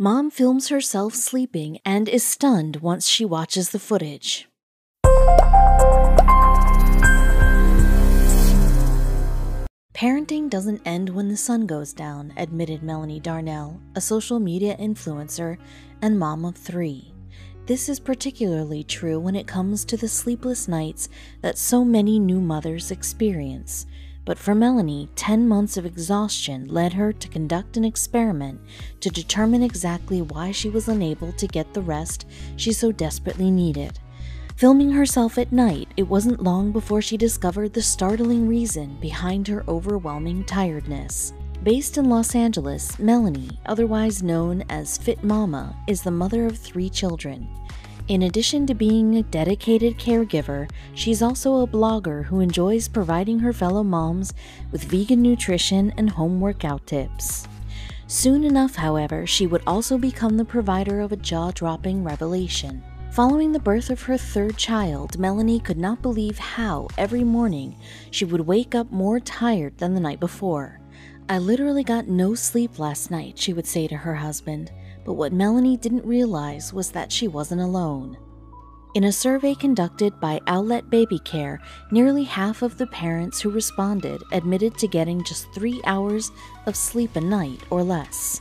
Mom films herself sleeping and is stunned once she watches the footage. Parenting doesn't end when the sun goes down, admitted Melanie Darnell, a social media influencer and mom of 3. This is particularly true when it comes to the sleepless nights that so many new mothers experience. But for Melanie, 10 months of exhaustion led her to conduct an experiment to determine exactly why she was unable to get the rest she so desperately needed. Filming herself at night, it wasn't long before she discovered the startling reason behind her overwhelming tiredness. Based in Los Angeles, Melanie, otherwise known as Fit Mama, is the mother of 3 children. In addition to being a dedicated caregiver, she's also a blogger who enjoys providing her fellow moms with vegan nutrition and home workout tips. Soon enough, however, she would also become the provider of a jaw-dropping revelation. Following the birth of her 3rd child, Melanie could not believe how, every morning, she would wake up more tired than the night before. "I literally got no sleep last night," she would say to her husband. But what Melanie didn't realize was that she wasn't alone. In a survey conducted by Owlet Baby Care, nearly half of the parents who responded admitted to getting just 3 hours of sleep a night or less.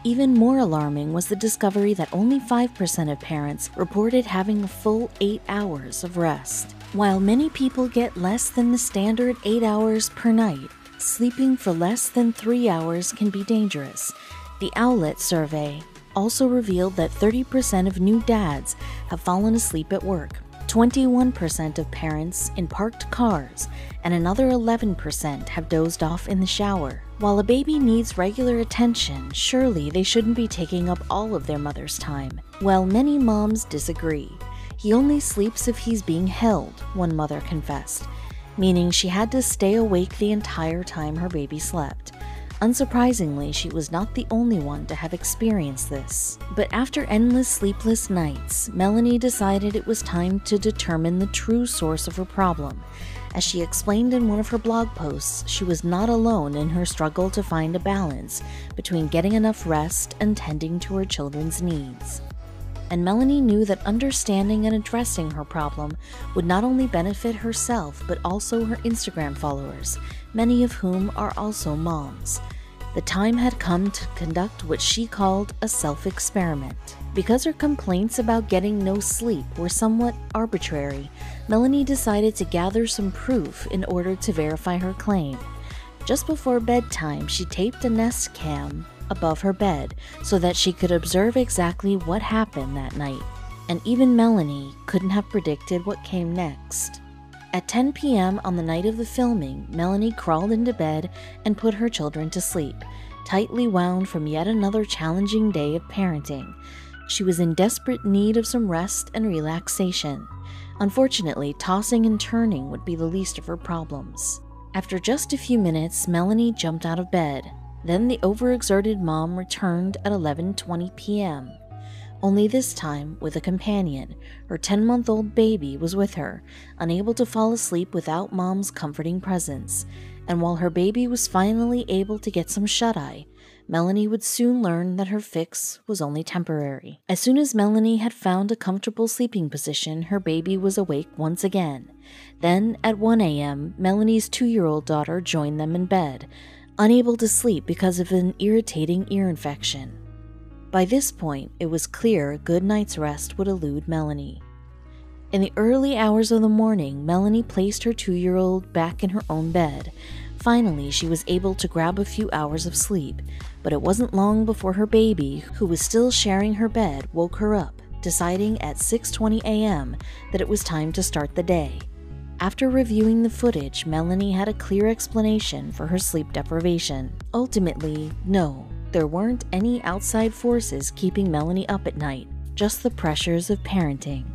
Even more alarming was the discovery that only 5% of parents reported having a full 8 hours of rest. While many people get less than the standard 8 hours per night, sleeping for less than 3 hours can be dangerous. The Owlet survey also revealed that 30% of new dads have fallen asleep at work, 21% of parents in parked cars, and another 11% have dozed off in the shower. While a baby needs regular attention, surely they shouldn't be taking up all of their mother's time. Well, many moms disagree. "He only sleeps if he's being held," one mother confessed, meaning she had to stay awake the entire time her baby slept. Unsurprisingly, she was not the only one to have experienced this. But after endless sleepless nights, Melanie decided it was time to determine the true source of her problem. As she explained in one of her blog posts, she was not alone in her struggle to find a balance between getting enough rest and tending to her children's needs. And Melanie knew that understanding and addressing her problem would not only benefit herself but also her Instagram followers, many of whom are also moms. The time had come to conduct what she called a self-experiment. Because her complaints about getting no sleep were somewhat arbitrary, Melanie decided to gather some proof in order to verify her claim. Just before bedtime, she taped a Nest Cam above her bed so that she could observe exactly what happened that night. And even Melanie couldn't have predicted what came next. At 10 p.m. on the night of the filming, Melanie crawled into bed and put her children to sleep, tightly wound from yet another challenging day of parenting. She was in desperate need of some rest and relaxation. Unfortunately, tossing and turning would be the least of her problems. After just a few minutes, Melanie jumped out of bed. Then the overexerted mom returned at 11:20 p.m. Only this time with a companion. Her 10-month-old baby was with her, unable to fall asleep without mom's comforting presence. And while her baby was finally able to get some shut-eye, Melanie would soon learn that her fix was only temporary. As soon as Melanie had found a comfortable sleeping position, her baby was awake once again. Then, at 1 a.m., Melanie's 2-year-old daughter joined them in bed, unable to sleep because of an irritating ear infection. By this point, it was clear a good night's rest would elude Melanie. In the early hours of the morning, Melanie placed her 2-year-old back in her own bed. Finally, she was able to grab a few hours of sleep, but it wasn't long before her baby, who was still sharing her bed, woke her up, deciding at 6:20 a.m. that it was time to start the day. After reviewing the footage, Melanie had a clear explanation for her sleep deprivation. Ultimately, no, there weren't any outside forces keeping Melanie up at night, just the pressures of parenting.